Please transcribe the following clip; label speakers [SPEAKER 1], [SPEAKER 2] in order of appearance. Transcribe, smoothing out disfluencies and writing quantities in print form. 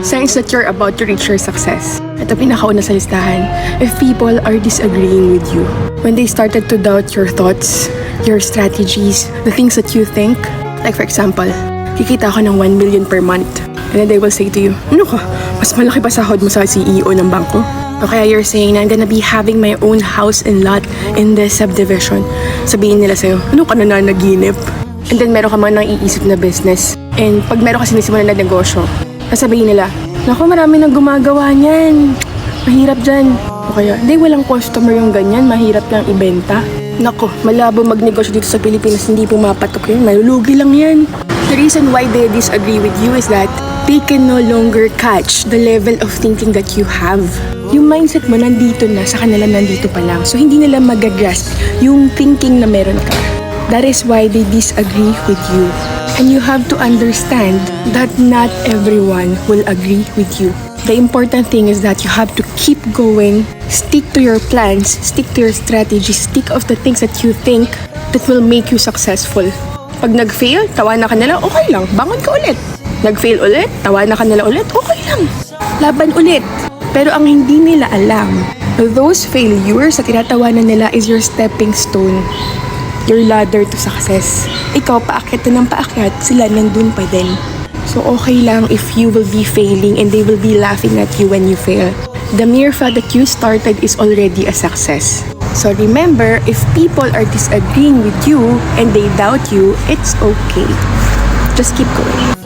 [SPEAKER 1] Signs that you're about to reach your success. Ito pinakauna sa listahan. If people are disagreeing with you, when they started to doubt your thoughts, your strategies, the things that you think. Like for example, kikita ako ng 1 million per month. And then they will say to you, ano ka? Mas malaki pa sahod mo sa CEO ng bangko? O kaya you're saying na I'm gonna be having my own house and lot in this subdivision. Sabihin nila sa'yo, ano ka na nanaginip? And then meron ka man nang iisip na business. And pag meron ka sinisimulan na negosyo, sasabihin nila, naku, marami nang gumagawa niyan. Mahirap dyan. O kaya, hindi, walang customer yung ganyan. Mahirap lang ibenta. Naku, malabo magnegosyo dito sa Pilipinas. Hindi pumapatok yun. Malulugi lang yan. The reason why they disagree with you is that they can no longer catch the level of thinking that you have. Yung mindset mo nandito na, sa kanila nandito pa lang. So, hindi nila magagrasp yung thinking na meron ka. That is why they disagree with you. And you have to understand that not everyone will agree with you. The important thing is that you have to keep going, stick to your plans, stick to your strategy, stick of the things that you think that will make you successful. Pag nag-fail, tawanan ka nila, okay lang, bangon ka ulit. Nag-fail ulit, tawanan ka nila ulit, okay lang. Laban ulit. Pero ang hindi nila alam, those failures na tinatawanan nila is your stepping stone. Your ladder to success. Ikaw, paakyat na ng paakyat, sila nandun pa din. So okay lang if you will be failing and they will be laughing at you when you fail. The mere fact that you started is already a success. So remember, if people are disagreeing with you and they doubt you, it's okay. Just keep going.